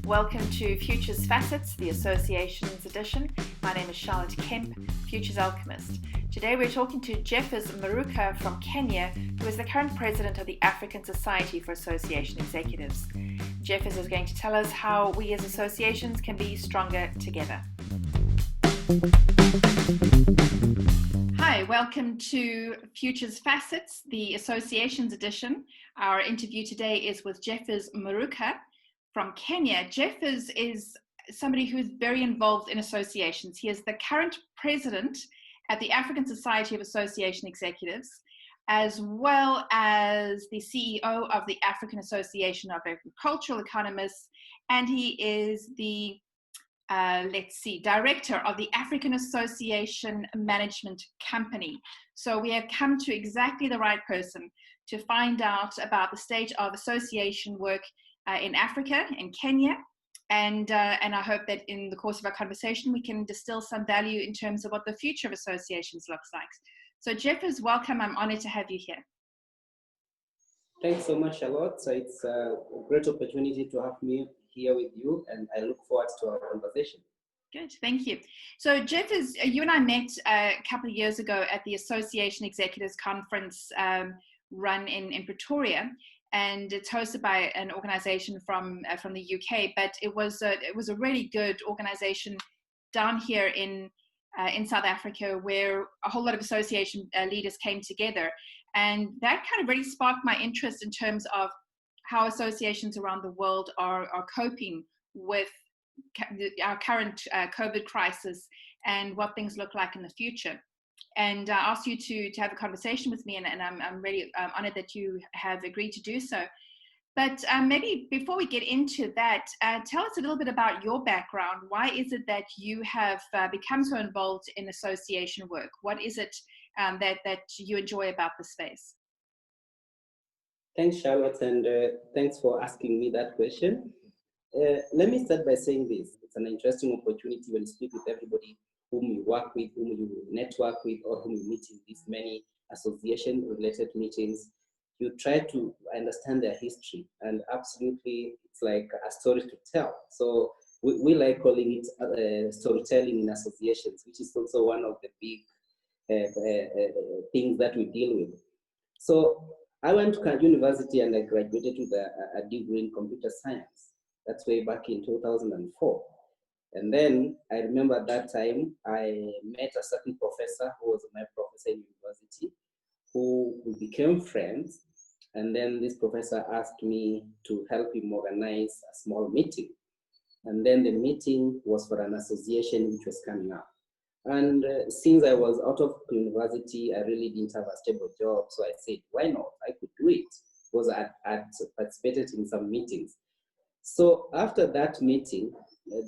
Welcome to Futures Facets, the Association's edition. My name is Charlotte Kemp, Futures Alchemist. Today we're talking to Jeffers Miruka from Kenya, who is the current president of the African Society for Association Executives. Jeffers is going to tell us how we as associations can be stronger together. Hi, welcome to Futures Facets, the Association's edition. Our interview today is with Jeffers Miruka from Kenya. Jeffers is somebody who is very involved in associations. He is the current president at the African Society of Association Executives, as well as the CEO of the African Association of Agricultural Economists, and he is the director of the African Association Management Company. So we have come to exactly the right person to find out about the state of association work in Africa, in Kenya, and I hope that in the course of our conversation we can distill some value in terms of what the future of associations looks like. So Jeffers, welcome. I'm honored to have you here. Thanks so much, Charlotte. So it's a great opportunity to have me here with you, and I look forward to our conversation. Good, thank you. So Jeffers, you and I met a couple of years ago at the Association Executives Conference run in Pretoria, and it's hosted by an organization from the UK, but it was a really good organization down here in South Africa, where a whole lot of association leaders came together, and that kind of really sparked my interest in terms of how associations around the world are coping with our current COVID crisis and what things look like in the future. And I asked you to have a conversation with me, and I'm really honored that you have agreed to do so. But maybe before we get into that, tell us a little bit about your background. Why is it that you have become so involved in association work? What is it that you enjoy about the space? Thanks, Charlotte, and thanks for asking me that question. Let me start by saying this. It's an interesting opportunity when you speak with everybody whom you work with, whom you network with, or whom you meet in these many association-related meetings. You try to understand their history, and absolutely, it's like a story to tell. So we like calling it storytelling in associations, which is also one of the big things that we deal with. So I went to university and I graduated with a degree in computer science. That's way back in 2004. And then I remember at that time, I met a certain professor who was my professor in university, who we became friends. And then this professor asked me to help him organize a small meeting. And then the meeting was for an association which was coming up. And since I was out of university, I really didn't have a stable job. So I said, why not? I could do it, because I'd participated in some meetings. So after that meeting,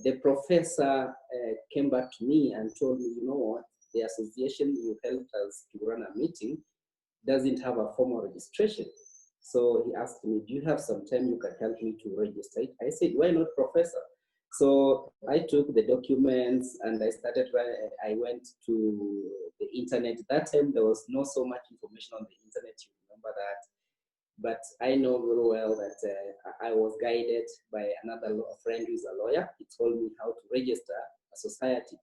the professor came back to me and told me, you know what, the association you helped us to run a meeting doesn't have a formal registration. So he asked me, do you have some time you can help me to register it? I said, why not, professor? So I took the documents and I went to the internet. That time there was not so much information on the internet, you remember that. But I know very well that I was guided by another friend who is a lawyer. He told me how to register a society.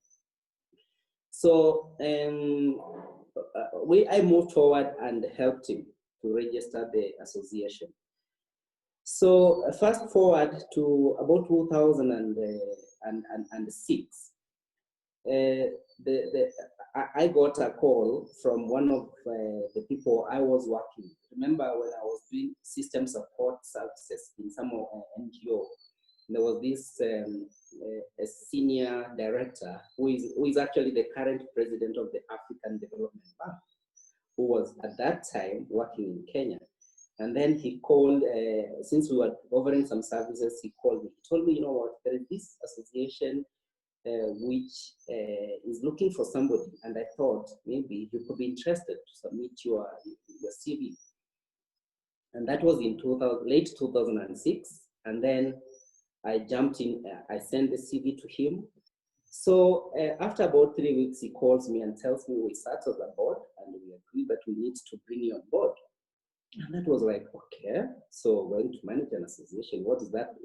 So I moved forward and helped him to register the association. So fast forward to about 2006, I got a call from one of the people I was working with. Remember when I was doing system support services in some NGO, there was this a senior director who is actually the current president of the African Development Bank, who was at that time working in Kenya. And then he called, since we were offering some services, he called me. He told me, you know what, there is this association which is looking for somebody, and I thought maybe you could be interested to submit your CV. And that was in late 2006, and then I jumped in, I sent the CV to him. So after about 3 weeks, he calls me and tells me we sat on the board and we agreed that we need to bring you on board. And that was like, okay, so going to manage an association, what does that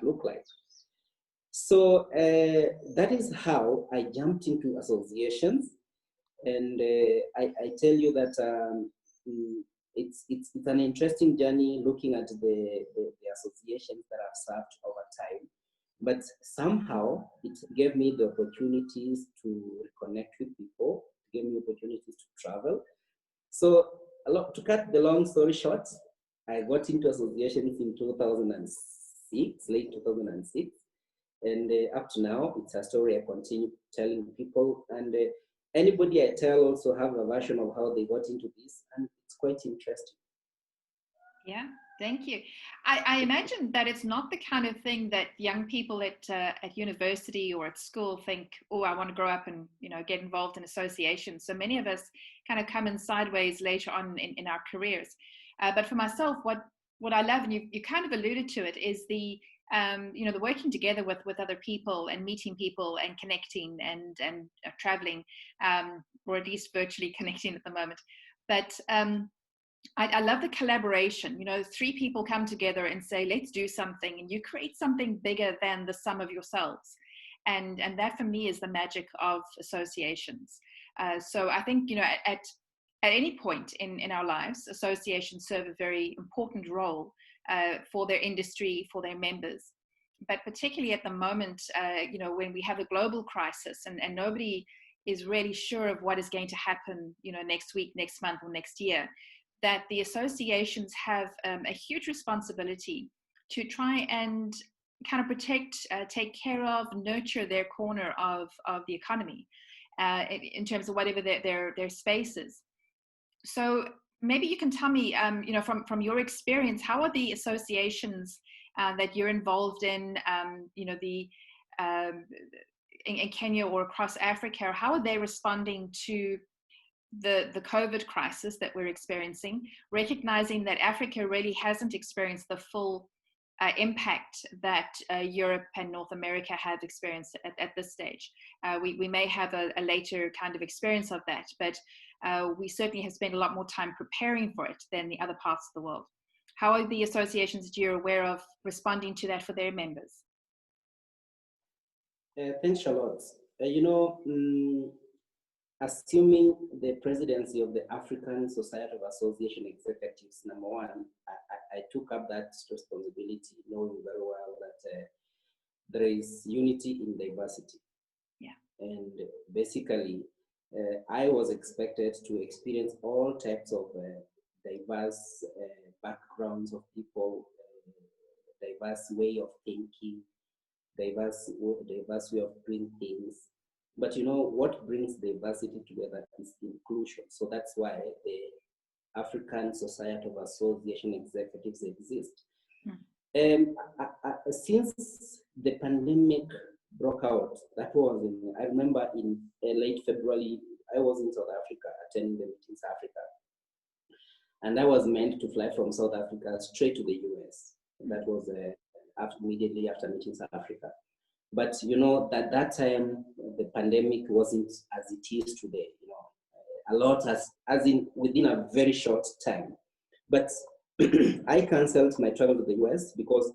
look like? So that is how I jumped into associations. And I tell you that it's an interesting journey looking at the associations that I've served over time. But somehow it gave me the opportunities to reconnect with people, gave me opportunities to travel. So to cut the long story short, I got into associations in 2006, late 2006. And up to now, it's a story I continue telling people. And anybody I tell also have a version of how they got into this, and it's quite interesting. Yeah, thank you. I imagine that it's not the kind of thing that young people at university or at school think, oh, I want to grow up and get involved in associations. So many of us kind of come in sideways later on in our careers. But for myself, what I love, and you kind of alluded to it, is the the working together with other people and meeting people and connecting and traveling, or at least virtually connecting at the moment. But I love the collaboration. 3 people come together and say, let's do something, and you create something bigger than the sum of yourselves. And that for me is the magic of associations. So I think, at any point in our lives, associations serve a very important role for their industry, for their members. But particularly at the moment, when we have a global crisis and nobody is really sure of what is going to happen, next week, next month, or next year, that the associations have a huge responsibility to try and kind of protect, take care of, nurture their corner of the economy in terms of whatever their space is. So maybe you can tell me, from your experience, how are the associations that you're involved in, in Kenya or across Africa, how are they responding to the COVID crisis that we're experiencing, recognizing that Africa really hasn't experienced the full impact that Europe and North America have experienced at this stage. We may have a later kind of experience of that, but we certainly have spent a lot more time preparing for it than the other parts of the world. How are the associations that you're aware of responding to that for their members? Thanks, Charlotte. Assuming the presidency of the African Society of Association Executives, number one, I took up that responsibility, knowing very well that there is unity in diversity. Yeah. And basically, I was expected to experience all types of diverse backgrounds of people, diverse way of thinking, diverse way of doing things. But what brings diversity together is inclusion. So that's why the African Society of Association Executives exist. Since the pandemic broke out, that was I remember in late February, I was in South Africa attending the Meetings Africa. And I was meant to fly from South Africa straight to the US. That was immediately after Meetings Africa. But that time the pandemic wasn't as it is today. A lot as in within a very short time. But I canceled my travel to the US because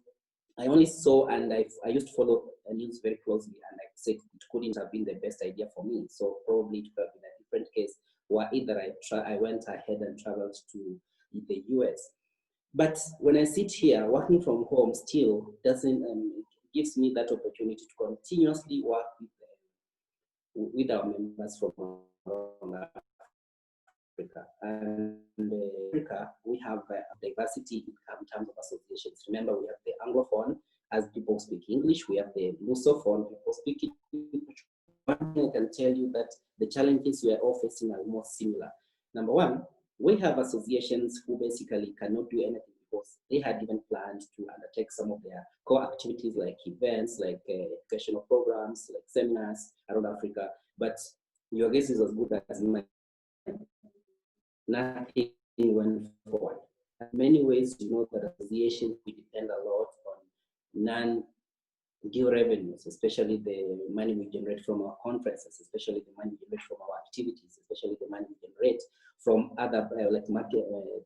I only saw, and I used to follow news very closely, and I said it couldn't have been the best idea for me. So probably it could have been a different case, where either I went ahead and traveled to the US. But when I sit here working from home, still doesn't gives me that opportunity to continuously work with our members from around Africa. And in Africa, we have diversity in terms of associations. Remember, we have the Anglophone, as people speak English. We have the Lusophone, people speak English. One thing I can tell you that the challenges we are all facing are more similar. Number one, we have associations who basically cannot do anything because they had even planned to undertake some of their core activities like events, like educational programs, like seminars around Africa. But your guess is as good as mine. Nothing went forward. In many ways, that associations we depend a lot on non-due revenues, especially the money we generate from our conferences, especially the money we generate from our activities, especially the money we generate from other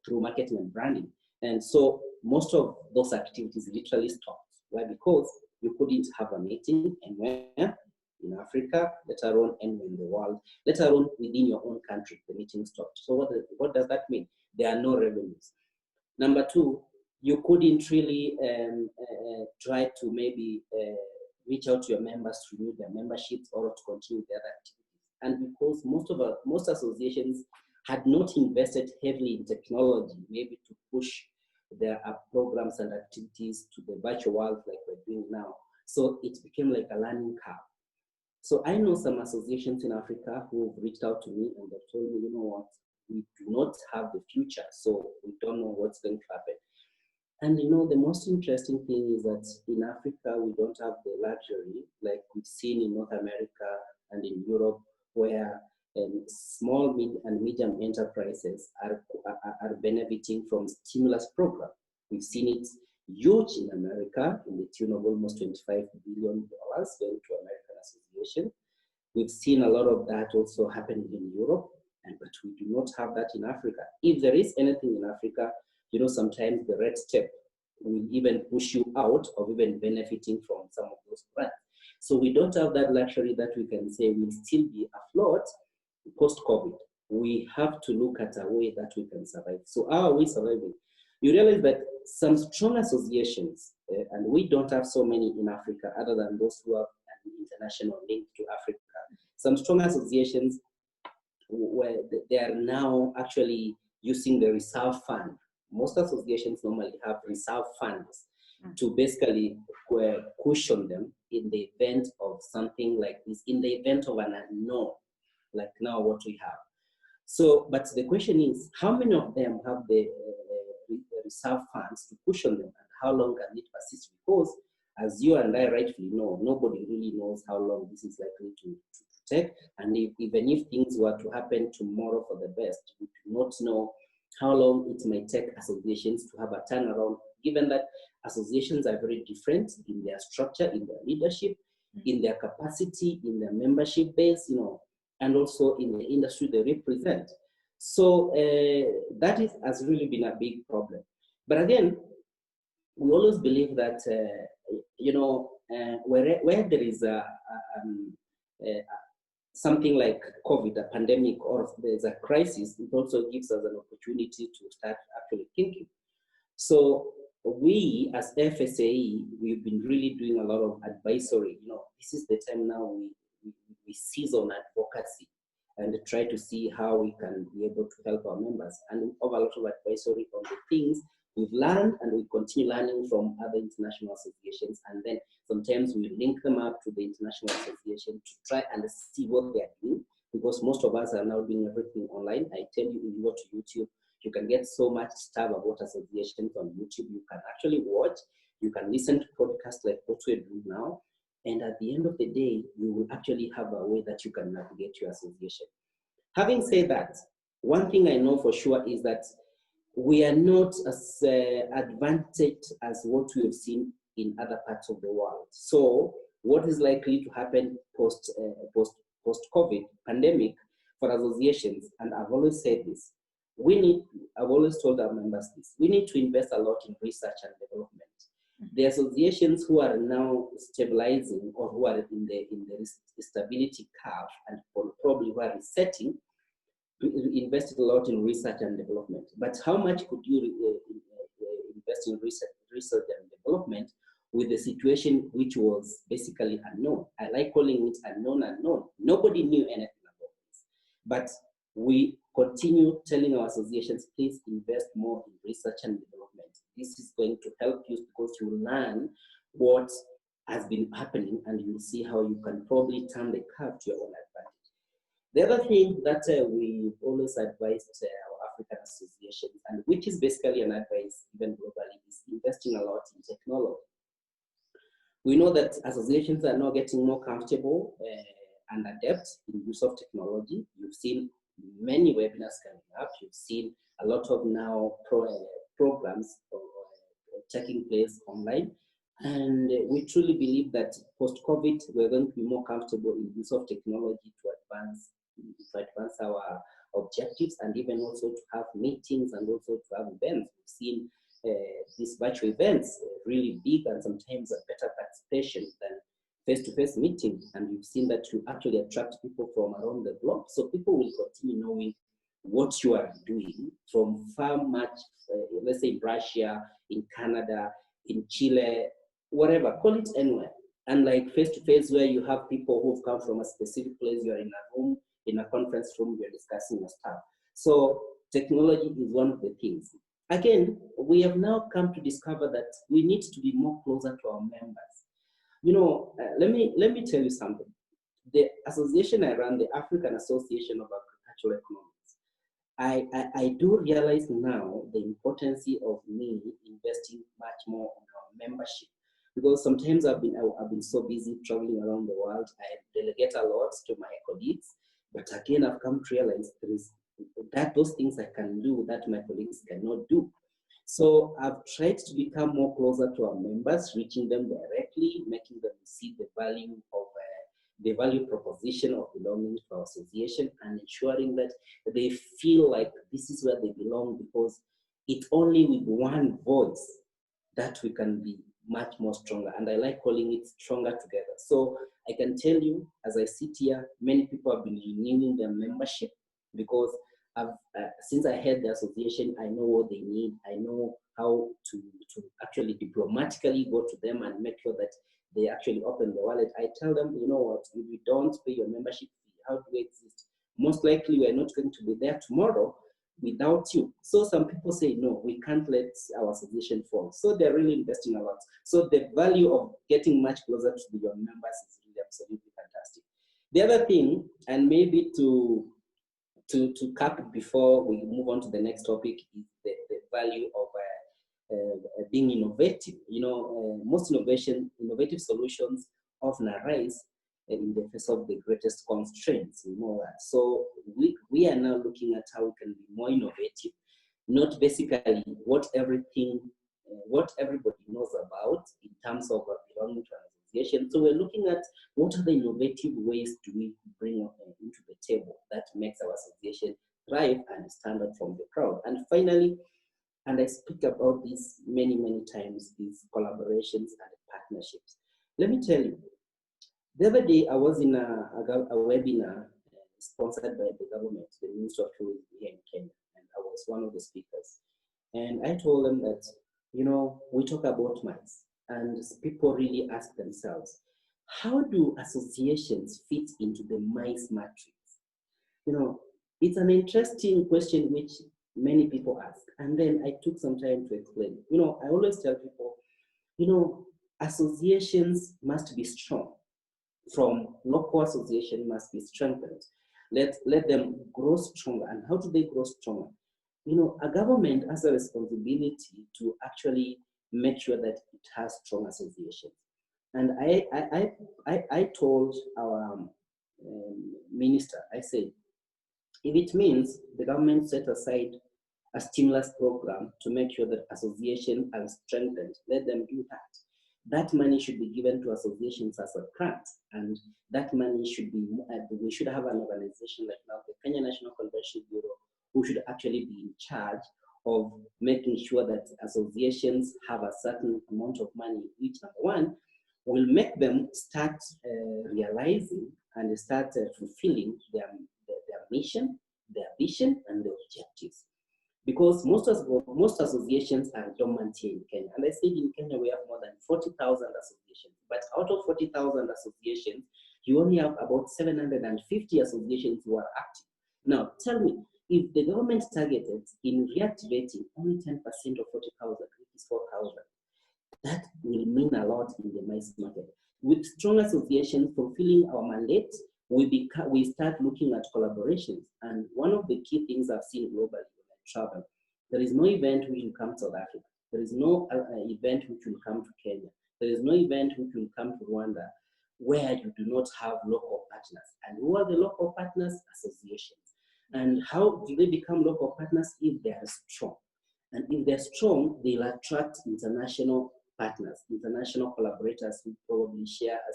through marketing and branding. And so most of those activities literally stopped. Why? Because you couldn't have a meeting anywhere in Africa, let alone anywhere in the world, let alone within your own country. The meeting stopped. So what does that mean? There are no revenues. Number two, you couldn't really try to maybe reach out to your members to renew their memberships or to continue their activities. And because most associations had not invested heavily in technology, maybe to push their programs and activities to the virtual world like we're doing now. So it became like a learning curve. So I know some associations in Africa who have reached out to me and they've told me, you know what, we do not have the future, so we don't know what's going to happen. And you know, the most interesting thing is that in Africa, we don't have the luxury like we've seen in North America and in Europe, where small and medium enterprises are benefiting from stimulus program. We've seen it huge in America in the tune of almost $25 billion going to American Association. We've seen a lot of that also happening in Europe, but we do not have that in Africa. If there is anything in Africa, you know, sometimes the red tape will even push you out of even benefiting from some of those grants. So we don't have that luxury that we can say we'll still be afloat post-COVID. We have to look at a way that we can survive. So how are we surviving? You realize that some strong associations, and we don't have so many in Africa other than those who have an international link to Africa, some strong associations where they are now actually using the reserve fund. Most associations normally have reserve funds to basically cushion them in the event of something like this, in the event of an unknown, like now what we have. So, but the question is, how many of them have the reserve funds to cushion them, and how long can it persist? Because as you and I rightfully know, nobody really knows how long this is likely to take. And even if things were to happen tomorrow for the best, we do not know how long it may take associations to have a turnaround, given that associations are very different in their structure, in their leadership, in their capacity, in their membership base, you know, and also in the industry they represent. So that has really been a big problem. But again, we always believe that, you know, where there is something like COVID, a pandemic, or there's a crisis, it also gives us an opportunity to start actually thinking. So we as FSAE, we've been really doing a lot of advisory. You know, this is the time now we seize on advocacy and try to see how we can be able to help our members. And we have a lot of advisory on the things we've learned, and we continue learning from other international associations. And then sometimes we link them up to the international association to try and see what they're doing, because most of us are now doing everything online. I tell you, if you go to YouTube, you can get so much stuff about associations on YouTube. You can actually watch, you can listen to podcasts like what we're doing now. And at the end of the day, you will actually have a way that you can navigate your association. Having said that, one thing I know for sure is that we are not as advantaged as what we have seen in other parts of the world. So what is likely to happen post-COVID pandemic for associations, and I've always said this, I've always told our members this, we need to invest a lot in research and development. The associations who are now stabilizing, or who are in the stability curve, and probably who are resetting, invested a lot in research and development. But how much could you invest in research and development with the situation which was basically unknown? I like calling it unknown. Nobody knew anything about this. But we continue telling our associations, please invest more in research and development. This is going to help you, because you learn what has been happening, and you'll see how you can probably turn the curve to your own advantage. The other thing that we've always advised our African associations, and which is basically an advice even globally, is investing a lot in technology. We know that associations are now getting more comfortable and adept in use of technology. You've seen many webinars coming up. You've seen a lot of now programs taking place online. And we truly believe that post-COVID, we're going to be more comfortable in use of technology to advance our objectives, and even also to have meetings and also to have events. We've seen these virtual events really big and sometimes a better participation than face-to-face meetings. And you've seen that you actually attract people from around the globe. So people will continue knowing what you are doing from far much, let's say in Russia, in Canada, in Chile, whatever, call it anywhere. And like face-to-face where you have people who've come from a specific place, you're in a room, in a conference room, you're discussing your stuff. So technology is one of the things. Again, we have now come to discover that we need to be more closer to our members. You know, let me tell you something. The association I run, the African Association of Agricultural Economics, I do realize now the importance of me investing much more on our membership, because sometimes I've been so busy traveling around the world. I delegate a lot to my colleagues, but again, I've come to realize there is those things I can do that my colleagues cannot do. So I've tried to become more closer to our members, reaching them directly, making them see the value of the value proposition of belonging to our association, and ensuring that they feel like this is where they belong, because it's only with one voice that we can be much more stronger. And I like calling it stronger together. So I can tell you, as I sit here, many people have been renewing their membership, because since I head the association, I know what they need. I know how to actually diplomatically go to them and make sure that they actually open the wallet. I tell them, you know what, if you don't pay your membership fee, how do we exist? Most likely we're not going to be there tomorrow without you. So some people say, no, we can't let our association fall. So they're really investing a lot. So the value of getting much closer to your members is really absolutely fantastic. The other thing, and maybe to cap it before we move on to the next topic, is the value of being innovative. You know, most innovative solutions often arise in the face of the greatest constraints. We know that. So we are now looking at how we can be more innovative, not basically what everybody knows about in terms of belonging to an association. So we're looking at what are the innovative ways do we bring into the table that makes our association thrive and stand out from the crowd. And finally, and I speak about this many, many times, these collaborations and partnerships. Let me tell you, the other day I was in a webinar sponsored by the government, the Ministry of Tourism here in Kenya, and I was one of the speakers. And I told them that, you know, we talk about mice, and people really ask themselves, how do associations fit into the mice matrix? You know, it's an interesting question which many people ask. And then I took some time to explain. You know, I always tell people, you know, associations must be strong. From local association must be strengthened. Let them grow stronger. And how do they grow stronger? You know, a government has a responsibility to actually make sure that it has strong associations. And I told our minister, I said, if it means the government set aside a stimulus program to make sure that associations are strengthened, let them do that. That money should be given to associations as a grant, and that money should be, we should have an organization like now the Kenya National Convention Bureau, who should actually be in charge of making sure that associations have a certain amount of money, which number one, will make them start realizing and start fulfilling their mission, their vision, and their objectives. Because most associations are dormant here in Kenya. And I said in Kenya we have more than 40,000 associations. But out of 40,000 associations, you only have about 750 associations who are active. Now, tell me, if the government targeted in reactivating only 10% of 40,000, which is 4,000, that will mean a lot in the mice market. With strong associations fulfilling our mandate, we start looking at collaborations. And one of the key things I've seen globally when I travel, there is no event which will come to South Africa. There is no event which will come to Kenya. There is no event which will come to Rwanda where you do not have local partners. And who are the local partners? Associations. And how do they become local partners? If they are strong. And if they're strong, they'll attract international partners, international collaborators who probably share a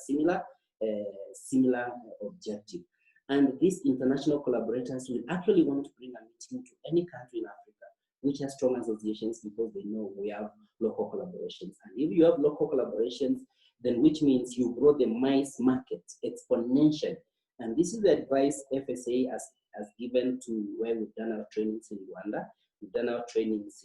similar objective. And these international collaborators will actually want to bring a meeting to any country in Africa which are strong associations because they know we have local collaborations. And if you have local collaborations, then which means you grow the mice market exponentially. And this is the advice FSA has given to where we've done our trainings in Rwanda, we've done our trainings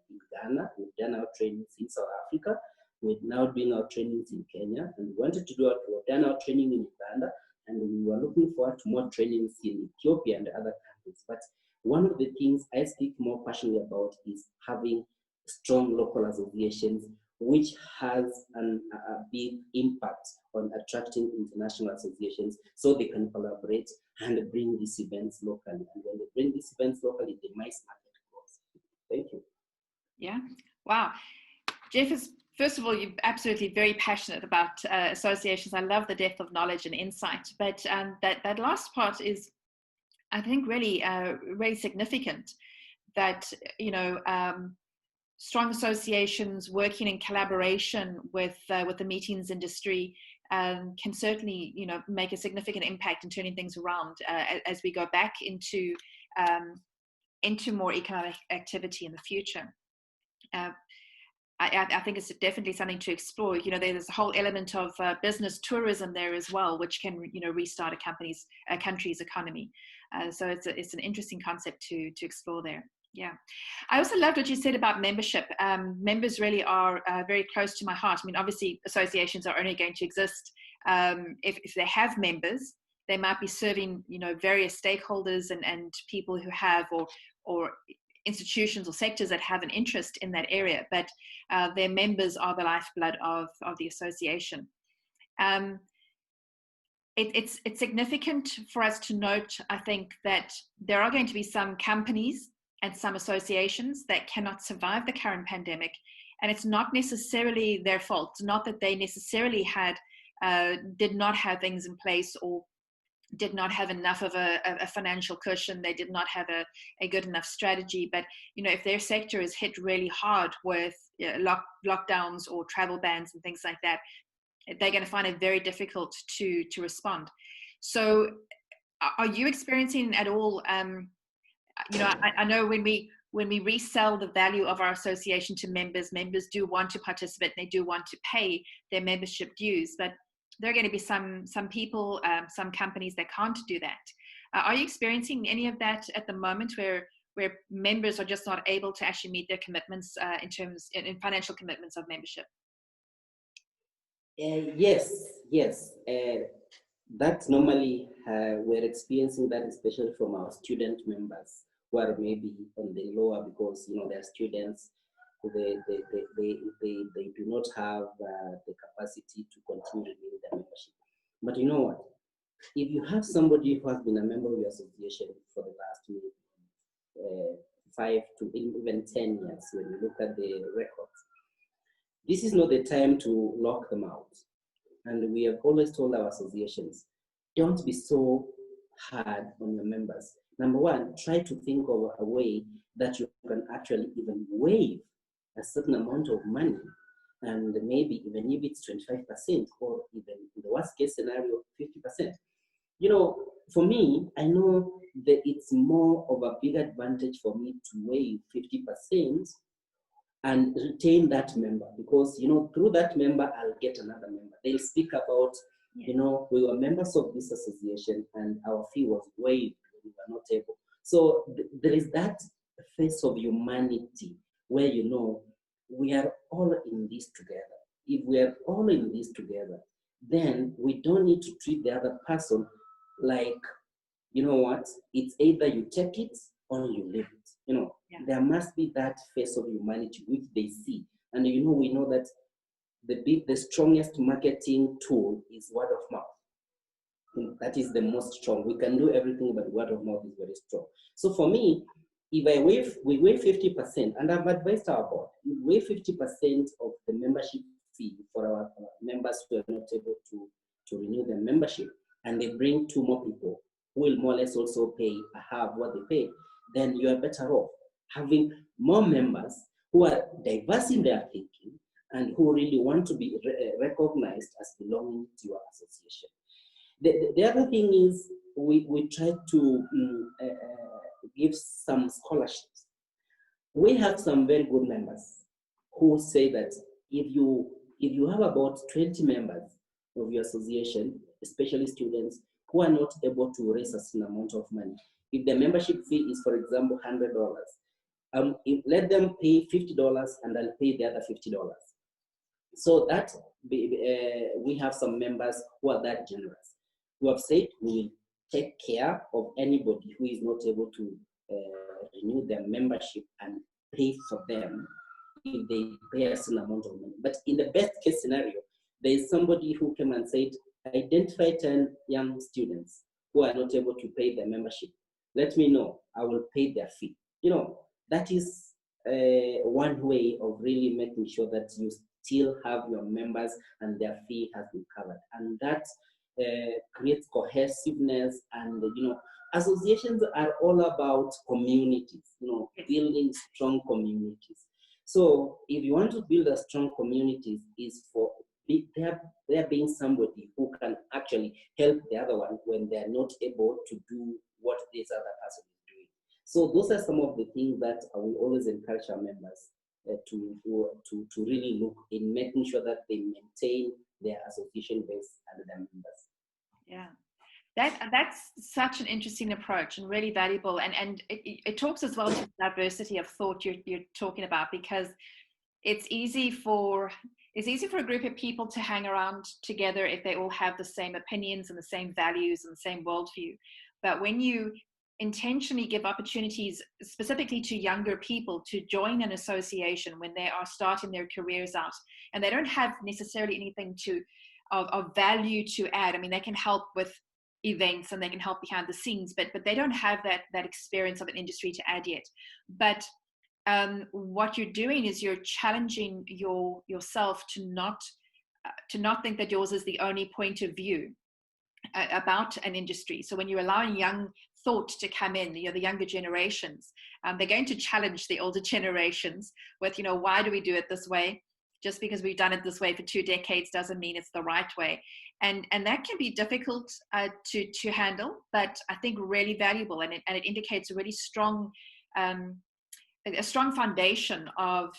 in Ghana, we've done our trainings in South Africa, we're now doing our trainings in Kenya, and we wanted to do we've done our training in Uganda, and we were looking forward to more trainings in Ethiopia and other countries. But one of the things I speak more passionately about is having strong local associations, which has a big impact on attracting international associations so they can collaborate and bring these events locally. And when they bring these events locally, the mice market grows. Thank you. Yeah, wow. Jeff is, first of all, you're absolutely very passionate about associations. I love the depth of knowledge and insight, but that last part is, I think, really, really significant, that, you know, strong associations working in collaboration with the meetings industry can certainly, you know, make a significant impact in turning things around as we go back into more economic activity in the future. I think it's definitely something to explore. You know, there's a whole element of business tourism there as well, which can, you know, restart a country's economy. So it's an interesting concept to explore there. Yeah. I also loved what you said about membership. Members really are very close to my heart. I mean, obviously associations are only going to exist if they have members. They might be serving, you know, various stakeholders and people who have, or institutions or sectors that have an interest in that area, but their members are the lifeblood of the association. It's significant for us to note, I think, that there are going to be some companies and some associations that cannot survive the current pandemic, and it's not necessarily their fault. It's not that they necessarily did not have things in place, or did not have enough of a financial cushion. They did not have a good enough strategy. But, you know, if their sector is hit really hard with lockdowns or travel bans and things like that, they're going to find it very difficult to respond. So are you experiencing at all, you know, I know when we resell the value of our association to members do want to participate, they do want to pay their membership dues, but there are going to be some people, some companies that can't do that. Are you experiencing any of that at the moment, where members are just not able to actually meet their commitments in financial commitments of membership? Yes. That's normally we're experiencing that, especially from our student members who are maybe on the lower, because, you know, they're students. They do not have the capacity to continue with their membership. But you know what? If you have somebody who has been a member of your association for the last 5 to even 10 years, when you look at the records, this is not the time to lock them out. And we have always told our associations, don't be so hard on your members. Number one, try to think of a way that you can actually even waive a certain amount of money, and maybe even if it's 25%, or even in the worst case scenario, 50%. You know, for me, I know that it's more of a big advantage for me to waive 50% and retain that member, because, you know, through that member, I'll get another member. They'll speak about, you know, we were members of this association and our fee was waived when we were not able. So there is that face of humanity where, you know, we are all in this together. If we are all in this together, then we don't need to treat the other person like, you know what, it's either you take it or you leave it. You know, there must be that face of humanity which they see. And, you know, we know that the strongest marketing tool is word of mouth. That is the most strong. We can do everything, but word of mouth is very strong. So for me, if we waive 50%, and I've advised our board, we waive 50% of the membership fee for our members who are not able to renew their membership, and they bring 2 more people who will more or less also pay half what they pay, then you are better off having more members who are diverse in their thinking and who really want to be recognized as belonging to your association. The other thing is we try to give some scholarships. we have some very good members who say that if you have about 20 members of your association, especially students who are not able to raise a certain amount of money, if the membership fee is, for example, $100, let them pay $50 and I'll pay the other $50. So that we have some members who are that generous, who have said we will take care of anybody who is not able to renew their membership and pay for them if they pay a certain amount of money. But in the best case scenario, there is somebody who came and said, identify 10 young students who are not able to pay their membership. Let me know, I will pay their fee. You know, that is one way of really making sure that you still have your members and their fee has been covered. And that creates cohesiveness. And, you know, associations are all about communities, you know, building strong communities. So if you want to build a strong communities, is for there being somebody who can actually help the other one when they're not able to do what this other person is doing. So those are some of the things that we always encourage our members to really look in, making sure that they maintain their association base and their members. Yeah. That's such an interesting approach and really valuable. And it talks as well to the diversity of thought you're talking about, because it's easy for a group of people to hang around together if they all have the same opinions and the same values and the same worldview. But when you intentionally give opportunities specifically to younger people to join an association when they are starting their careers out, and they don't have necessarily anything of value to add. I mean, they can help with events and they can help behind the scenes, but they don't have that experience of an industry to add yet. But what you're doing is you're challenging yourself to not think that yours is the only point of view about an industry. So when you're allowing young thought to come in, you know, the younger generations, they're going to challenge the older generations with, you know, why do we do it this way? Just because we've done it this way for 2 decades doesn't mean it's the right way. And that can be difficult to handle, but I think really valuable. And it indicates a really strong foundation of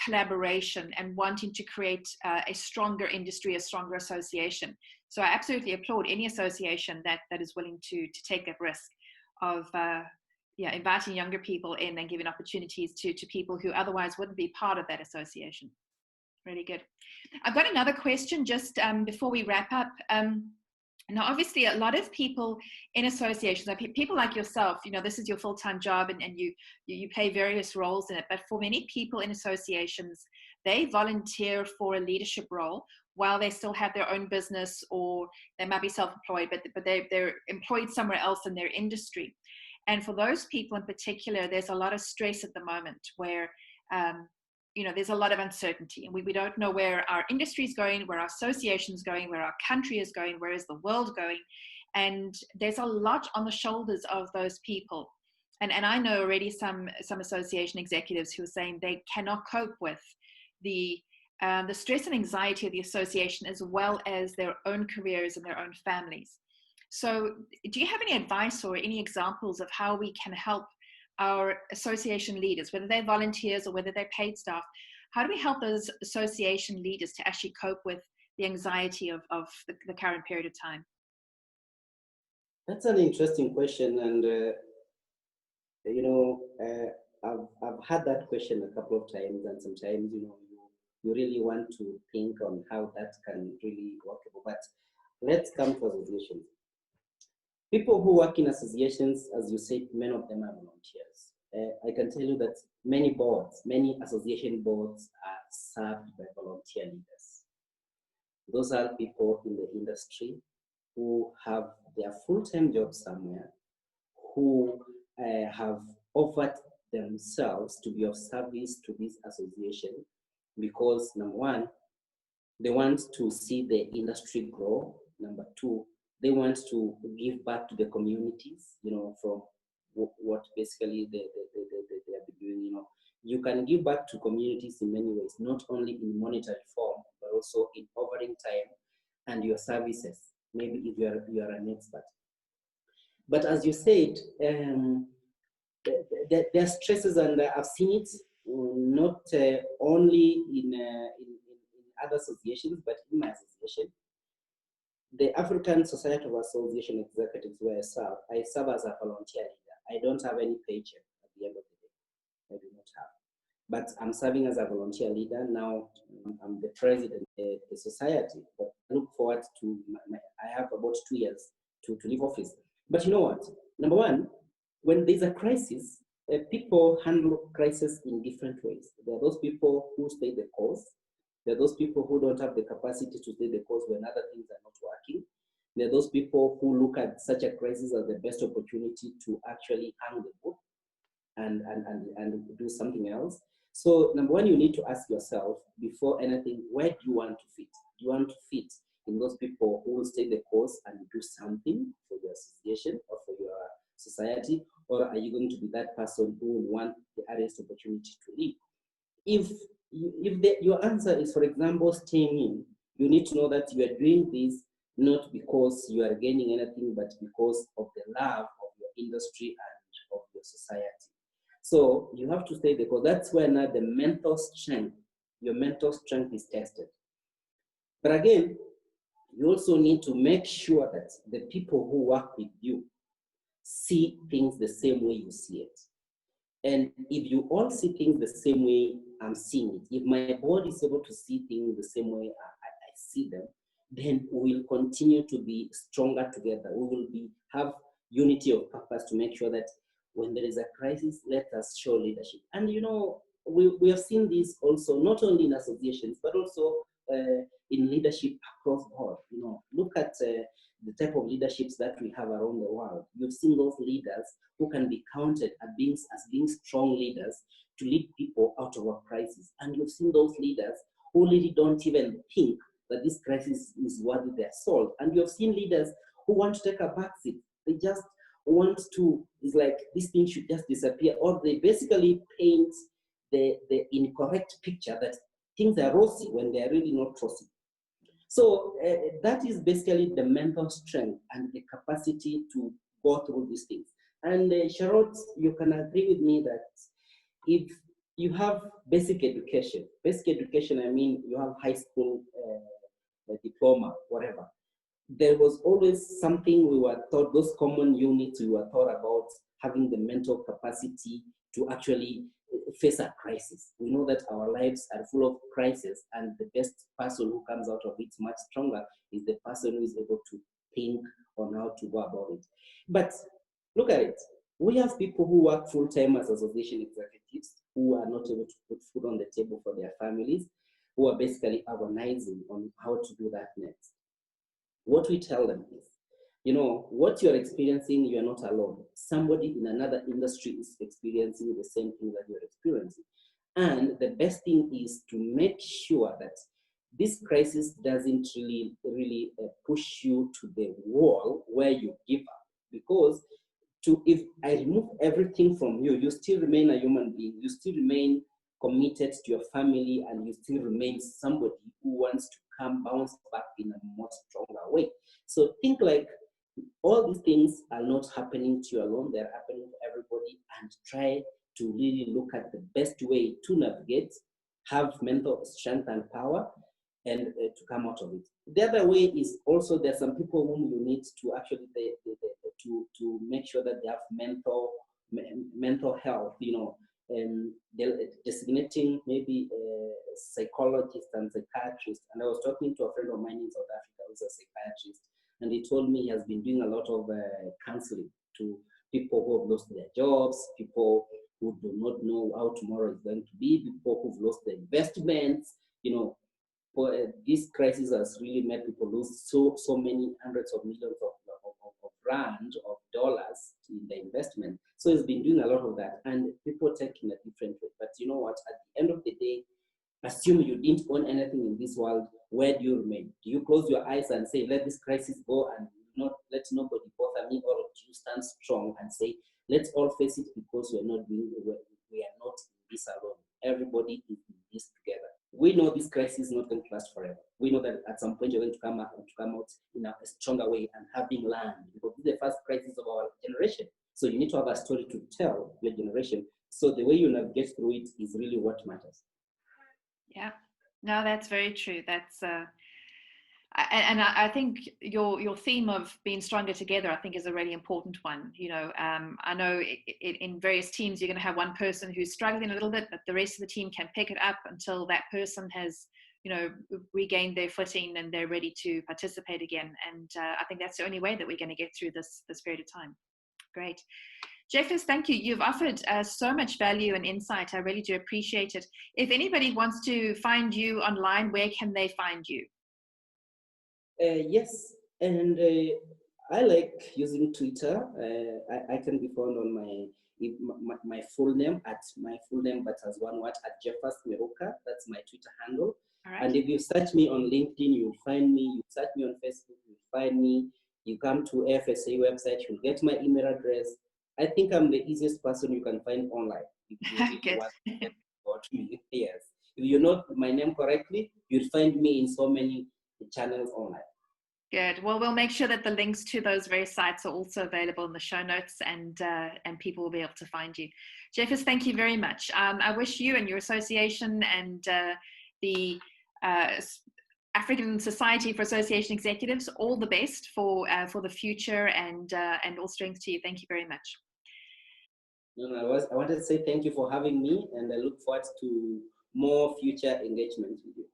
collaboration and wanting to create a stronger industry, a stronger association. So I absolutely applaud any association that is willing to take that risk of inviting younger people in and giving opportunities to people who otherwise wouldn't be part of that association. Really good. I've got another question just before we wrap up. Now, obviously, a lot of people in associations, people like yourself, you know, this is your full-time job and you play various roles in it. But for many people in associations, they volunteer for a leadership role while they still have their own business, or they might be self-employed, but they're employed somewhere else in their industry. And for those people in particular, there's a lot of stress at the moment where you know, there's a lot of uncertainty, and we don't know where our industry is going, where our association is going, where our country is going, where is the world going. And there's a lot on the shoulders of those people. And I know already some association executives who are saying they cannot cope with the stress and anxiety of the association, as well as their own careers and their own families. So do you have any advice or any examples of how we can help our association leaders, whether they're volunteers or whether they're paid staff? How do we help those association leaders to actually cope with the anxiety of the current period of time? That's an interesting question. And, you know, I've had that question a couple of times, and sometimes, you know, you really want to think on how that can really work. But let's come to associations. People who work in associations, as you said, many of them are volunteers. I can tell you that many association boards are served by volunteer leaders. Those are people in the industry who have their full-time job somewhere, who have offered themselves to be of service to this association because, number one, they want to see the industry grow. Number two, they want to give back to the communities, you know, from what basically they have been doing. You know, you can give back to communities in many ways, not only in monetary form, but also in offering time and your services. Maybe if you are an expert. But as you said, there are stresses, and I've seen it not only in other associations, but in my association. The African Society of Association Executives, where I serve as a volunteer leader. I don't have any paycheck at the end of the day. I do not have. But I'm serving as a volunteer leader. Now I'm the president of the society. But I look forward to, I have about 2 years to leave office. But you know what? Number one, when there's a crisis, people handle crisis in different ways. There are those people who stay the course. There are those people who don't have the capacity to stay the course when other things are not working. There are those people who look at such a crisis as the best opportunity to actually hang the book and do something else. So number one, you need to ask yourself before anything, where do you want to fit? Do you want to fit in those people who will stay the course and do something for your association or for your society? Or are you going to be that person who will want the earliest opportunity to leave? If your answer is, for example, staying in, you need to know that you are doing this not because you are gaining anything, but because of the love of your industry and of your society. So you have to stay there, because that's where now the mental strength, your mental strength is tested. But again, you also need to make sure that the people who work with you see things the same way you see it. And if you all see things the same way I'm seeing it, if my board is able to see things the same way I see them, then we will continue to be stronger together. We will have unity of purpose to make sure that when there is a crisis, let us show leadership. And you know, we have seen this also, not only in associations, but also in leadership across board. You know, look at the type of leaderships that we have around the world. You've seen those leaders who can be counted as being strong leaders to lead people out of a crisis. And you've seen those leaders who really don't even think that this crisis is worthy their salt. And you've seen leaders who want to take a backseat. They just want to, it's like this thing should just disappear, or they basically paint the incorrect picture that things are rosy when they're really not rosy. So that is basically the mental strength and the capacity to go through these things. And Charlotte, you can agree with me that if you have basic education, I mean, you have high school diploma, whatever, there was always something we were taught, those common units we were taught about having the mental capacity to actually face a crisis. We know that our lives are full of crises, and the best person who comes out of it much stronger is the person who is able to think on how to go about it. But look at it. We have people who work full-time as association executives who are not able to put food on the table for their families, who are basically agonizing on how to do that next. What we tell them is, you know, what you're experiencing, you're not alone. Somebody in another industry is experiencing the same thing that you're experiencing. And the best thing is to make sure that this crisis doesn't really push you to the wall where you give up. Because if I remove everything from you, you still remain a human being, you still remain committed to your family, and you still remain somebody who wants to bounce back in a much stronger way. So think like all these things are not happening to you alone, they're happening to everybody, and try to really look at the best way to navigate, have mental strength and power, and to come out of it. The other way is also there's some people whom you need to actually to make sure that they have mental health, you know, and designating maybe psychologists and psychiatrists. And I was talking to a friend of mine in South Africa who's a psychiatrist, and he told me he has been doing a lot of counseling to people who have lost their jobs, people who do not know how tomorrow is going to be, people who've lost their investments. You know, this crisis has really made people lose so many hundreds of millions of rand, of dollars in the investment. So he's been doing a lot of that, and people take in a different way. But you know what? At the end of the day, assume you didn't own anything in this world. Where do you remain? Do you close your eyes and say, let this crisis go and not let nobody bother me? Or do you stand strong and say, let's all face it, because we are not in this alone. Everybody is in this together. We know this crisis is not going to last forever. We know that at some point you're going to come out in a stronger way and having learned, because this is the first crisis of our generation. So you need to have a story to tell your generation. So the way you navigate through it is really what matters. Yeah, no, that's very true. That's I think your theme of being stronger together, I think, is a really important one. I know in various teams you're going to have one person who's struggling a little bit, but the rest of the team can pick it up until that person has, regained their footing and they're ready to participate again. And I think that's the only way that we're going to get through this period of time. Great. Jeffers, thank you. You've offered so much value and insight. I really do appreciate it. If anybody wants to find you online, where can they find you? Yes, and I like using Twitter. I can be found on my full name, but as one word, at Jeffers Miruka. That's my Twitter handle. Right. And if you search me on LinkedIn, you'll find me. You search me on Facebook, you'll find me. You come to FSA website, you'll get my email address. I think I'm the easiest person you can find online. If you really want to get about me. Yes. If you know my name correctly, you'll find me in so many channels online. Good. Well, we'll make sure that the links to those various sites are also available in the show notes, and people will be able to find you. Jeffers, thank you very much. I wish you and your association and the African Society for Association Executives all the best for the future, and all strength to you. Thank you very much. I wanted to say thank you for having me, and I look forward to more future engagements with you.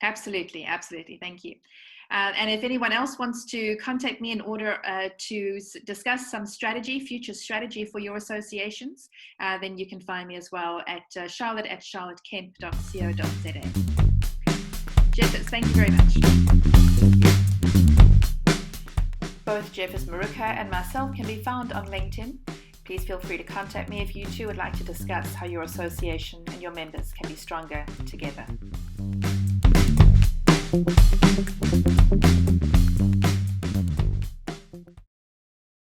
Absolutely. Thank you. And if anyone else wants to contact me in order to discuss some future strategy for your associations, then you can find me as well at charlotte@charlottekemp.co.za. Jeffers, thank you very much. Both Jeffers Miruka and myself can be found on LinkedIn. Please feel free to contact me if you too would like to discuss how your association and your members can be stronger together.